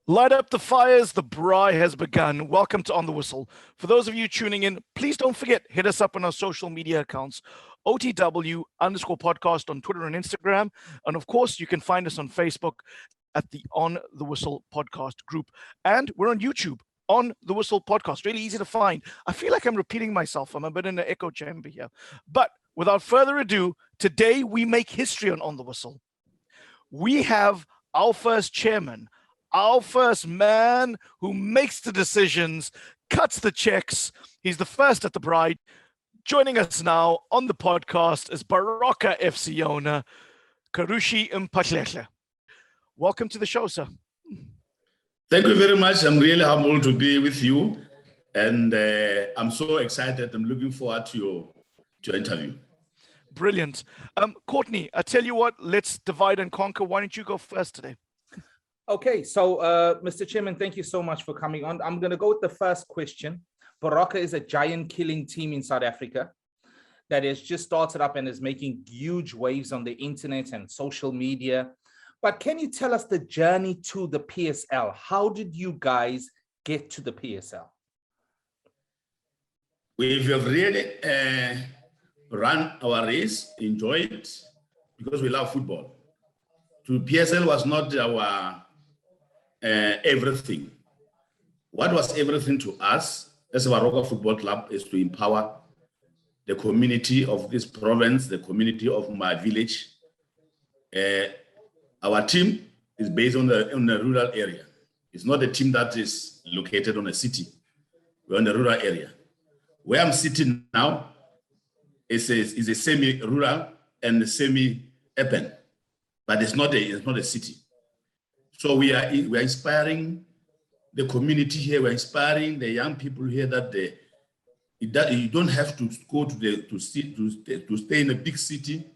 Light up the fires, the braai has begun. Welcome to On the Whistle. For those of you tuning in, please don't forget, hit us up on our social media accounts, OTW_podcast on Twitter and Instagram. And of course, you can find us on Facebook at the On the Whistle podcast group. And we're on YouTube, On the Whistle podcast. Really easy to find. I feel like I'm repeating myself. I'm a bit in an echo chamber here. But without further ado, today we make history on the Whistle. We have our first chairman, our first man who makes the decisions, cuts the checks. He's the first at the bride. Joining us now on the podcast is Baroka FC owner, Khurishi Mphahlele. Welcome to the show, sir. Thank you very much. I'm really humbled to be with you. And I'm so excited. I'm looking forward to your interview. Brilliant. Courtney, I tell you what, let's divide and conquer. Why don't you go first today? Okay, so Mr. Chairman, thank you so much for coming on. I'm going to go with the first question. Baroka is a giant killing team in South Africa that has just started up and is making huge waves on the internet and social media. But can you tell us the journey to the PSL? How did you guys get to the PSL? We have really run our race, enjoyed it, because we love football. To PSL was not our everything. What was everything to us as a Baroka Football Club is to empower the community of this province, the community of my village. Our team is based on the rural area. It's not a team that is located on a city. We're in the rural area. Where I'm sitting now is a semi-rural and semi-urban, but it's not a city. So we are inspiring the community here. We're inspiring the young people here that you don't have to go to stay in a big city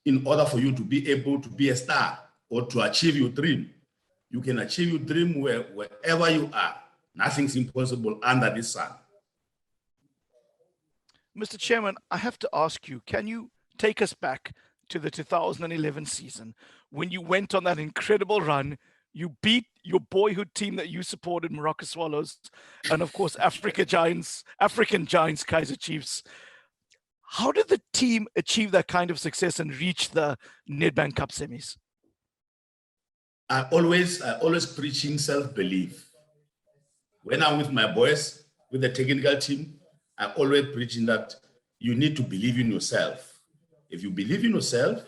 in order for you to be able to be a star or to achieve your dream. You can achieve your dream wherever you are. Nothing's impossible under this sun. Mr. Chairman, I have to ask you, can you take us back to the 2011 season when you went on that incredible run? You beat your boyhood team that you supported, Morocco Swallows, and of course, African Giants, Kaizer Chiefs. How did the team achieve that kind of success and reach the Nedbank Cup semis? I always preaching self-belief. When I'm with my boys, with the technical team, I'm always preaching that you need to believe in yourself. If you believe in yourself,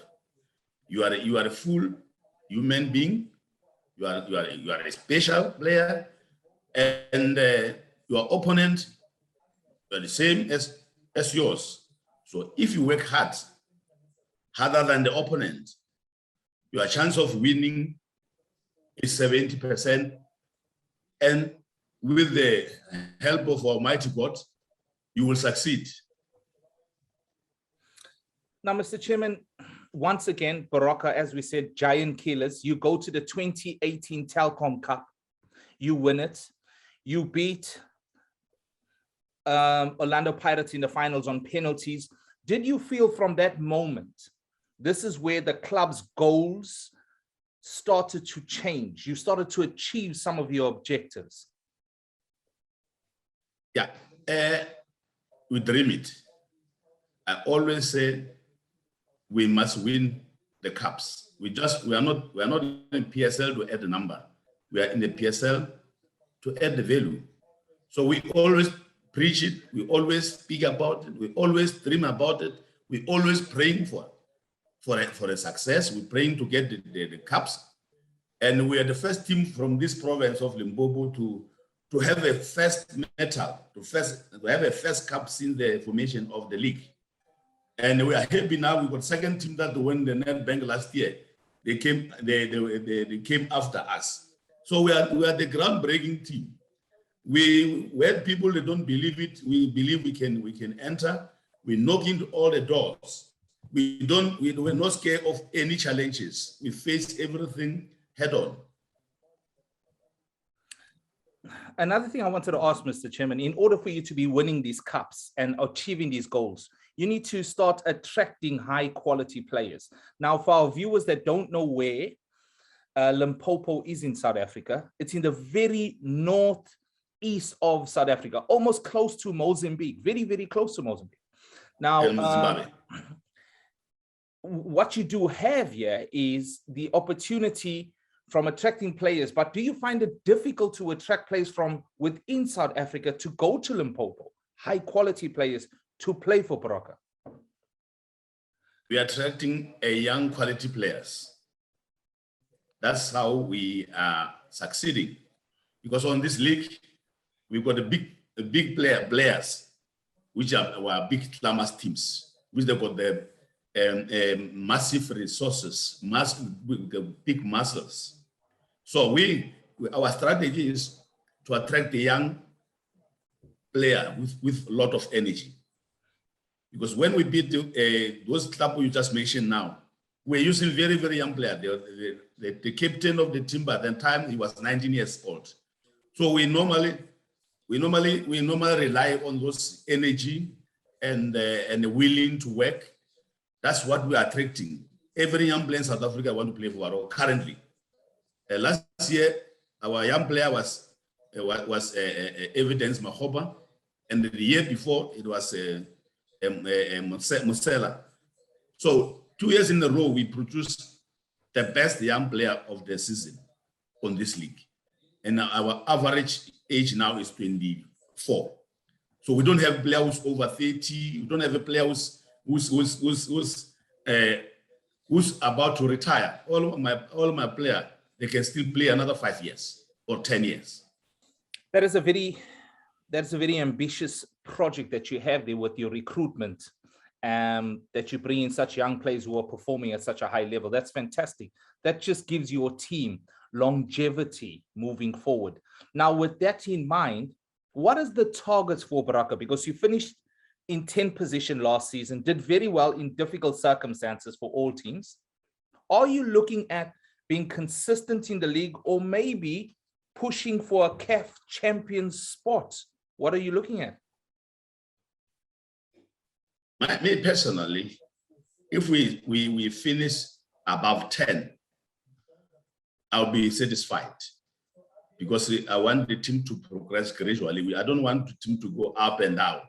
you are a full human being. You are a special player, and your opponent are the same as yours. So if you work harder than the opponent, your chance of winning is 70%. And with the help of Almighty God, you will succeed. Now, Mr. Chairman, once again, Baroka, as we said, giant killers. You go to the 2018 Telkom Cup. You win it. You beat Orlando Pirates in the finals on penalties. Did you feel from that moment, this is where the club's goals started to change? You started to achieve some of your objectives. Yeah, we dream it. I always say we must win the cups. We are not in PSL to add the number. We are in the PSL to add the value. So we always preach it. We always speak about it. We always dream about it. We always praying for a success. We're praying to get the cups. And we are the first team from this province of Limpopo to have a first medal, to have a first cup since the formation of the league. And we are happy now. We got second team that won the Nedbank last year. They came after us. So we are the groundbreaking team. Where people that don't believe it, we believe we can enter. We knock into all the doors. We're not scared of any challenges. We face everything head on. Another thing I wanted to ask, Mr. Chairman, in order for you to be winning these cups and achieving these goals, you need to start attracting high quality players. Now, for our viewers that don't know where Limpopo is in South Africa. It's in the very northeast of South Africa, almost close to Mozambique, very, very close to Mozambique. Now, what you do have here is the opportunity from attracting players, but do you find it difficult to attract players from within South Africa to go to Limpopo, high quality players to play for Baroka? We are attracting young quality players. That's how we are succeeding. Because on this league, we've got big players, which are our big Clamas teams, which they've got the massive resources, the big muscles. So our strategy is to attract the young player with a lot of energy. Because when we beat those clubs you just mentioned now, we're using very, very young players. The captain of the team by the time he was 19 years old. So we normally rely on those energy and willing to work. That's what we are attracting. Every young player in South Africa want to play for Baroka currently. Last year, our young player was Evidence Mahoba, and the year before it was Musela. So 2 years in a row, we produced the best young player of the season on this league. And our average age now is 24. So we don't have a player who's over 30. We don't have a player who's about to retire. All my players, they can still play another 5 years or 10 years. That's a very ambitious project that you have there with your recruitment, that you bring in such young players who are performing at such a high level. That's fantastic. That just gives your team longevity moving forward. Now, with that in mind, what is the targets for Baroka? Because you finished in 10th position last season, did very well in difficult circumstances for all teams. Are you looking at being consistent in the league, or maybe pushing for a CAF Champions spot? What are you looking at? Me personally, if we finish above 10, I'll be satisfied, because I want the team to progress gradually. I don't want the team to go up and down.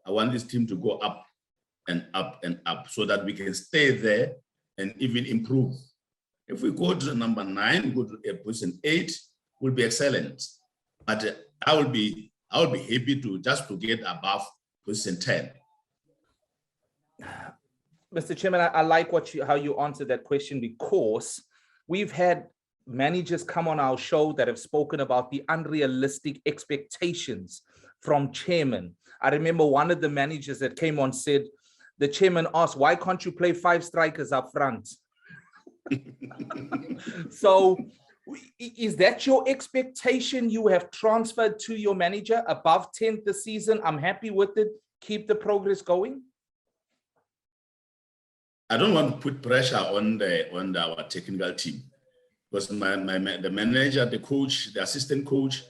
I want this team to go up and up and up, so that we can stay there and even improve. If we go to number 9, go to position 8, will be excellent. But I will be happy to get above position 10. Mr. Chairman, I like how you answered that question, because we've had managers come on our show that have spoken about the unrealistic expectations from chairman. I remember one of the managers that came on said, the chairman asked, why can't you play 5 strikers up front? So is that your expectation you have transferred to your manager, above 10th this season? I'm happy with it. Keep the progress going. I don't want to put pressure on our technical team, because the manager, the coach, the assistant coach,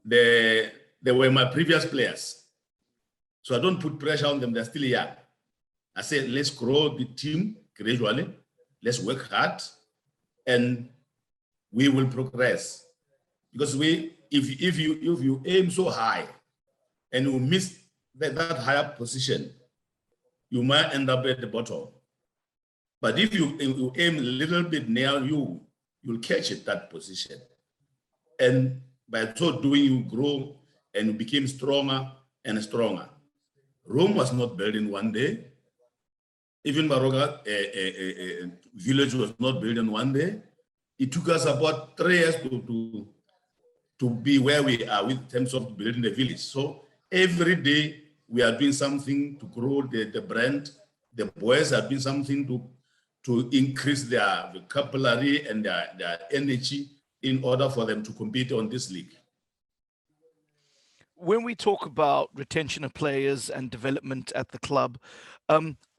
they were my previous players. So I don't put pressure on them. They're still young. I said, let's grow the team gradually. Let's work hard, and we will progress. Because if you aim so high and you miss that higher position, you might end up at the bottom. But if you aim a little bit near you'll catch it, that position. And by so doing, you grow and you became stronger and stronger. Rome was not built in one day. Even Baroka village was not built in one day. It took us about 3 years to be where we are in terms of building the village. So every day we are doing something to grow the brand. The boys are doing something to increase their vocabulary and their energy in order for them to compete on this league. When we talk about retention of players and development at the club,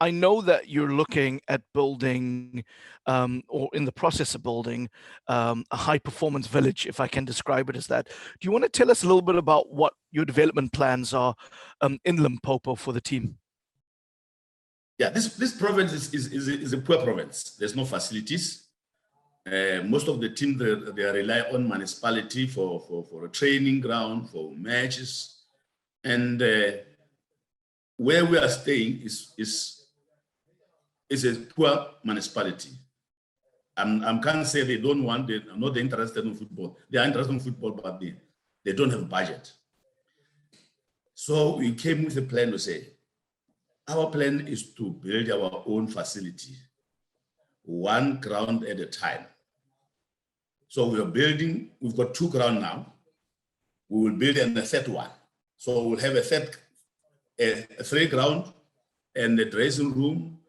I know that you're looking at building, or in the process of building, a high-performance village, if I can describe it as that. Do you want to tell us a little bit about what your development plans are in Limpopo for the team? Yeah, this province is a poor province. There's no facilities. Most of the teams, they rely on municipality for a training ground, for matches. And where we are staying is a poor municipality. I can't say they don't want, they're not interested in football. They are interested in football, but they don't have a budget. So we came with a plan to say, our plan is to build our own facility, one ground at a time. So we are building, we've got 2 grounds now. We will build a third one. So we'll have a 3 ground and a dressing room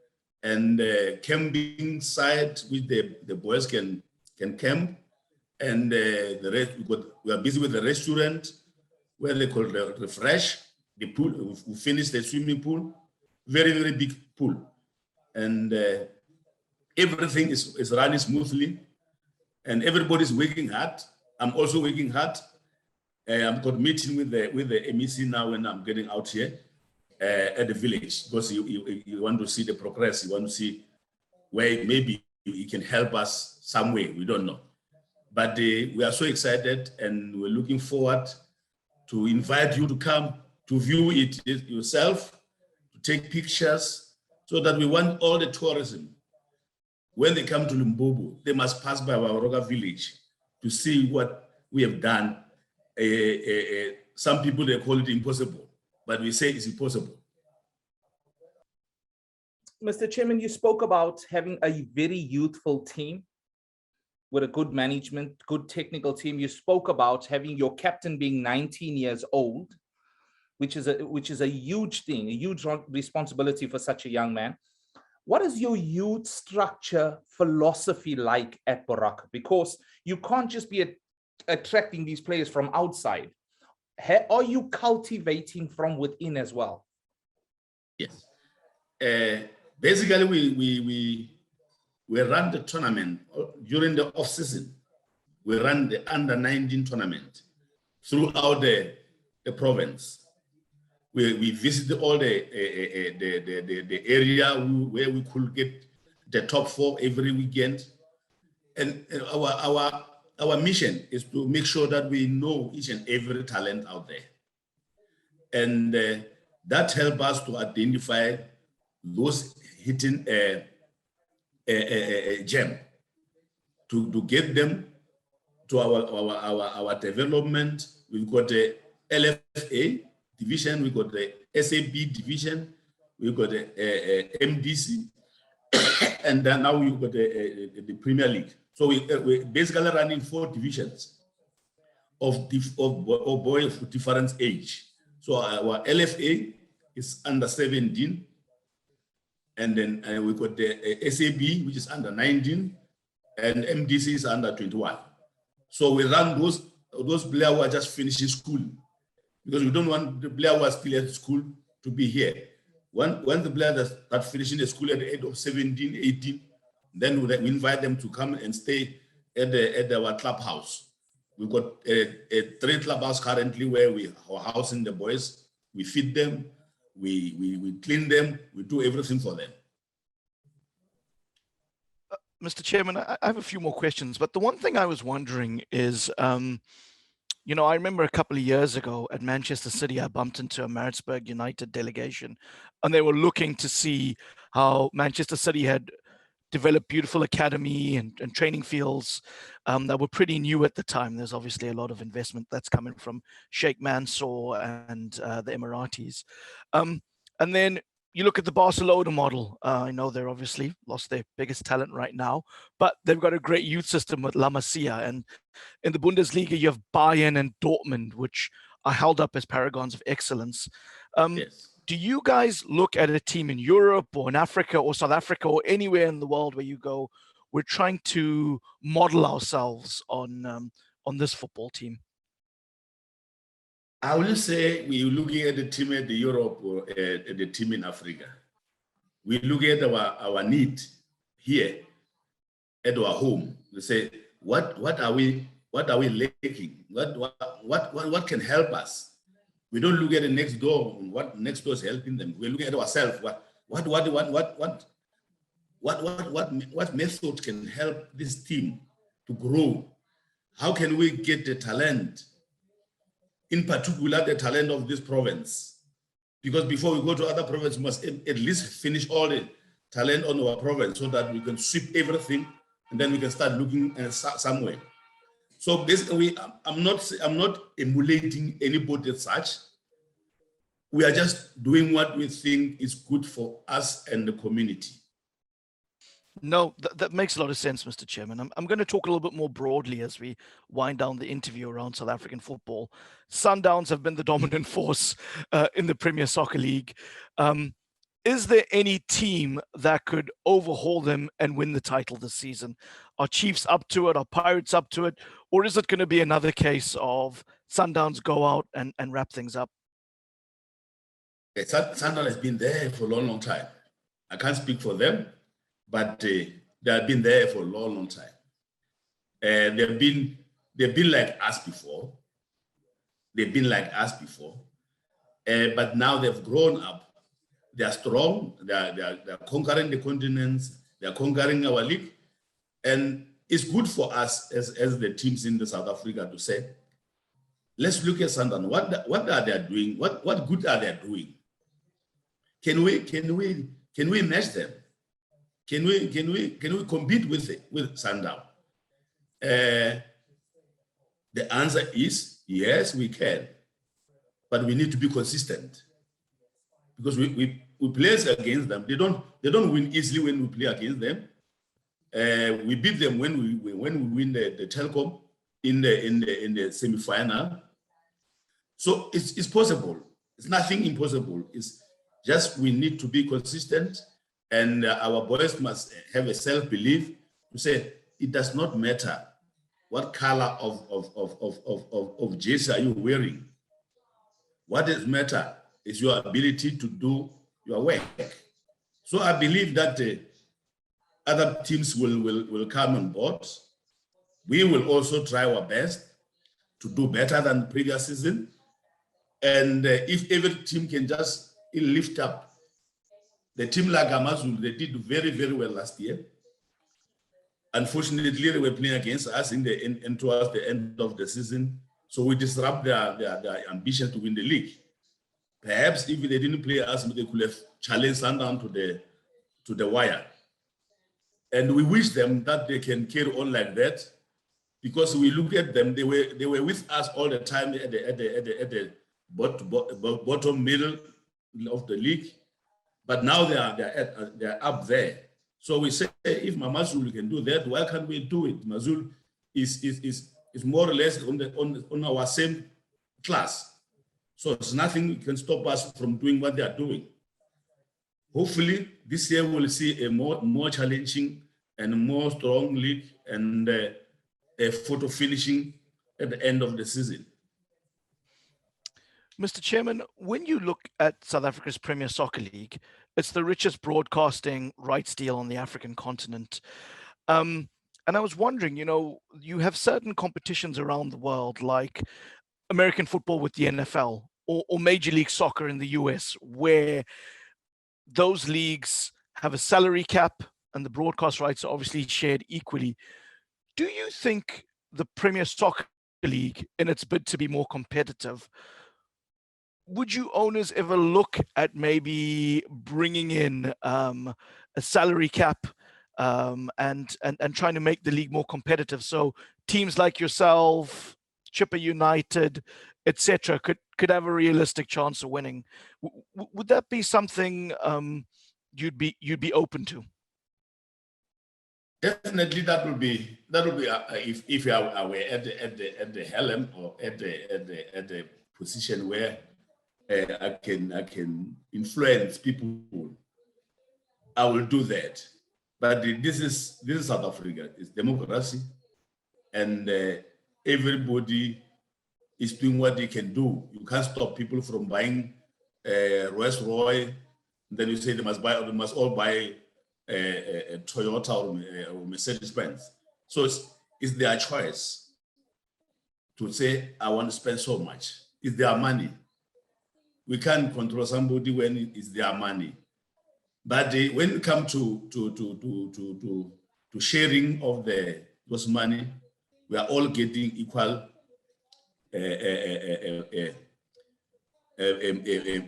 and a camping site which the boys can camp. And the rest, we are busy with the restaurant where they call refresh, the pool. We finished the swimming pool, very, very big pool. And everything is running smoothly. And everybody's working hard. I'm also working hard. I've got meeting with the MEC now when I'm getting out here at the village, because you want to see the progress. You want to see where maybe he can help us some way. We don't know. But we are so excited and we're looking forward to invite you to come to view it yourself, to take pictures, so that we want all the tourism. When they come to Limpopo, they must pass by our Baroka village to see what we have done. Some people, they call it impossible, but we say it's impossible. Mr. Chairman, you spoke about having a very youthful team with a good management, good technical team. You spoke about having your captain being 19 years old, which is a huge thing, a huge responsibility for such a young man. What is your youth structure philosophy like at Baroka? Because you can't just be attracting these players from outside. Are you cultivating from within as well? Yes. Basically, we run the tournament during the off season. We run the under-19 tournament throughout the province. We visit all the area where we could get the top 4 every weekend. And our mission is to make sure that we know each and every talent out there. And that helps us to identify those hidden gem, to get them to our development. We've got the LFA division, we got the SAB division, we got the MDC, and then now we got the Premier League. So we're basically running 4 divisions of boys of different age. So our LFA is under 17, and then we got the SAB, which is under 19, and MDC is under 21. So we run those players who are just finishing school, because we don't want the player who are still at school to be here. When the players start finishing the school at the age of 17, 18, then we invite them to come and stay at our clubhouse. We've got 3 clubhouses currently where we are housing the boys. We feed them, we clean them, we do everything for them. Mr. Chairman, I have a few more questions, but the one thing I was wondering is, you know, I remember a couple of years ago at Manchester City, I bumped into a Maritzburg United delegation, and they were looking to see how Manchester City had developed beautiful academy and training fields that were pretty new at the time. There's obviously a lot of investment that's coming from Sheikh Mansour and the Emiratis. And then you look at the Barcelona model. I know they're obviously lost their biggest talent right now, but they've got a great youth system with La Masia. And in the Bundesliga, you have Bayern and Dortmund, which are held up as paragons of excellence. Yes. Do you guys look at a team in Europe or in Africa or South Africa or anywhere in the world where you go, we're trying to model ourselves on this football team? I will say we're looking at the team at the Europe or at the team in Africa. We look at our need here at our home. We say, what are we lacking? What can help us? We don't look at the next door, what next door is helping them. We're looking at ourselves. What method can help this team to grow? How can we get the talent, in particular the talent of this province? Because before we go to other provinces, we must at least finish all the talent on our province so that we can sweep everything and then we can start looking somewhere. So basically, I'm not emulating anybody as such. We are just doing what we think is good for us and the community. No, that makes a lot of sense, Mr. Chairman. I'm going to talk a little bit more broadly as we wind down the interview around South African football. Sundowns have been the dominant force in the Premier Soccer League. Is there any team that could overhaul them and win the title this season? Are Chiefs up to it? Are Pirates up to it? Or is it going to be another case of Sundowns go out and wrap things up? Sundowns has been there for a long, long time. I can't speak for them, but they have been there for a long, long time. They've been like us before. But now they've grown up. They are strong. They are conquering the continents. They are conquering our league, and it's good for us as the teams in the South Africa to say, let's look at Sundowns. What are they doing? What good are they doing? Can we match them? Can we compete with Sundowns? The answer is yes, we can, but we need to be consistent, because we play against them. They don't win easily when we play against them. We beat them when we win the Telkom in the semi-final. So it's possible. It's nothing impossible. It's just we need to be consistent, and our boys must have a self-belief to say it does not matter what color of jersey are you wearing. What does matter is your ability to do your work. So I believe that other teams will come on board. We will also try our best to do better than the previous season. And if every team can just lift up, the team like Amazulu, they did very, very well last year. Unfortunately, they were playing against us and towards the end of the season. So we disrupt their ambition to win the league. Perhaps if they didn't play us, they could have challenged Sundowns to the wire. And we wish them that they can carry on like that, because we look at them, they were with us all the time at the bottom middle of the league, but now they are up there. So we say, if Mazulu can do that, why can't we do it? Mazulu is more or less on our same class. So it's nothing can stop us from doing what they are doing. Hopefully, this year we'll see a more challenging and more strong league, and a photo finishing at the end of the season. Mr. Chairman, when you look at South Africa's Premier Soccer League, it's the richest broadcasting rights deal on the African continent. And I was wondering, you have certain competitions around the world, like American football with the NFL or Major League Soccer in the US, where those leagues have a salary cap and the broadcast rights are obviously shared equally. Do you think the Premier Soccer League, in its bid to be more competitive, would you owners ever look at maybe bringing in a salary cap and trying to make the league more competitive, so teams like yourself, Chipper United, etc., could have a realistic chance of winning? Would that be something you'd be open to? Definitely, that will be if you are at the helm or at the position where I can influence people, I will do that. But this is South Africa. It's democracy, and everybody is doing what they can do. You can't stop people from buying Rolls Royce. Then you say they must all buy a Toyota or Mercedes-Benz. So it's their choice to say, I want to spend so much. It's their money. We can't control somebody when it's their money. But when it comes to sharing of the was money. We are all getting equal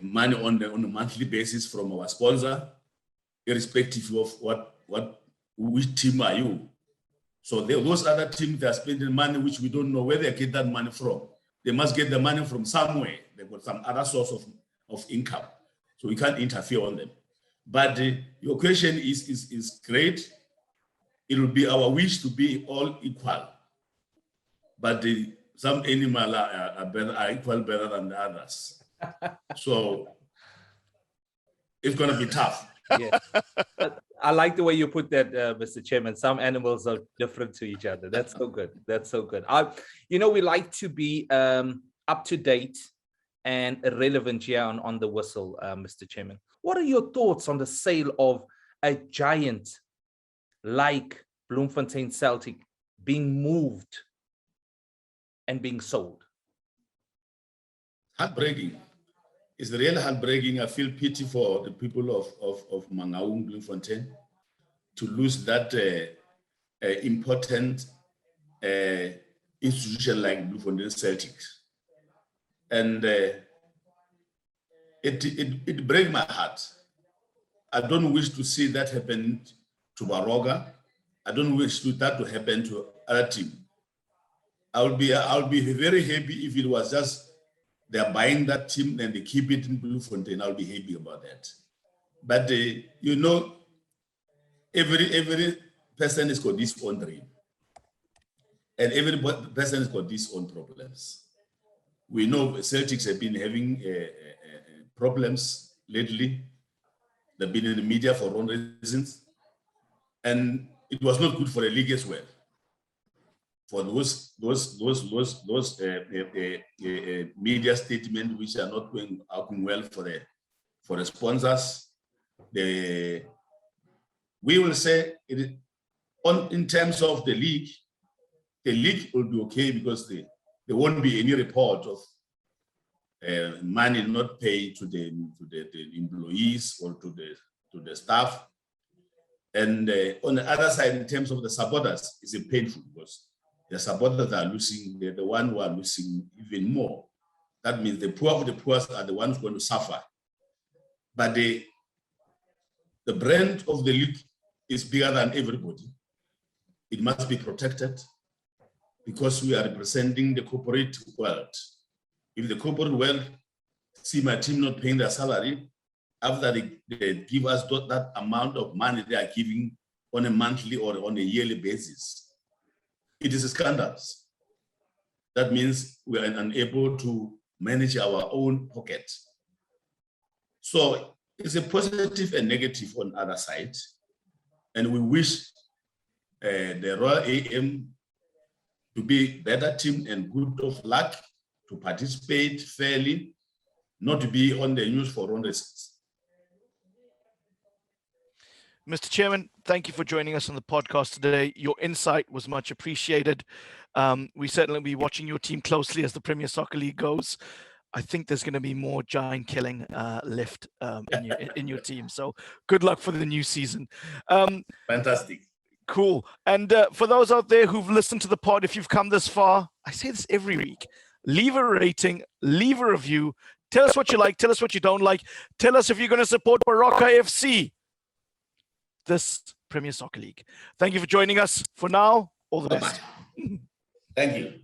money on a monthly basis from our sponsor, irrespective of which team are you. So those other teams, they are spending money which we don't know where they get that money from. They must get the money from somewhere. They've got some other source of income. So we can't interfere on them. But your question is great. It will be our wish to be all equal. But some animals are equal better than the others. So it's going to be tough. Yeah. I like the way you put that, Mr. Chairman. Some animals are different to each other. That's so good. That's so good. We like to be up to date and relevant here on the whistle, Mr. Chairman. What are your thoughts on the sale of a giant like Bloemfontein Celtic being moved and being sold? Heartbreaking. It's really heartbreaking. I feel pity for the people of Mangaung, Bloemfontein, to lose that important institution like Bloemfontein Celtic. And it breaks my heart. I don't wish to see that happen to Baroka. I don't wish that to happen to other team. I'll be very happy if it was just they're buying that team and they keep it in Bloemfontein. I'll be happy about that. But every person has got his own dream, and every person has got his own problems. We know Celtics have been having problems lately. They've been in the media for wrong reasons, and it was not good for the league as well. For those media statements which are not going well for the sponsors, we will say in terms of the league will be okay because there won't be any report of money not paid to the employees or to the staff. And on the other side, in terms of the supporters, it's painful because the supporters are losing, they're the ones who are losing even more. That means the poor of the poor are the ones going to suffer. But the brand of the league is bigger than everybody. It must be protected because we are representing the corporate world. If the corporate world see my team not paying their salary, after they give us that amount of money they are giving on a monthly or on a yearly basis, it is a scandal. That means we are unable to manage our own pocket. So it's a positive and negative on the other side. And we wish the Royal AM to be better team and good of luck to participate fairly, not to be on the news for wrong reasons. Mr. Chairman, thank you for joining us on the podcast today. Your insight was much appreciated. We certainly will be watching your team closely as the Premier Soccer League goes. I think there's going to be more giant killing left in your team. So good luck for the new season. Fantastic. Cool. And for those out there who've listened to the pod, if you've come this far, I say this every week, leave a rating, leave a review. Tell us what you like. Tell us what you don't like. Tell us if you're going to support Baroka FC this Premier Soccer League. Thank you for joining us. For now, all the best. Thank you.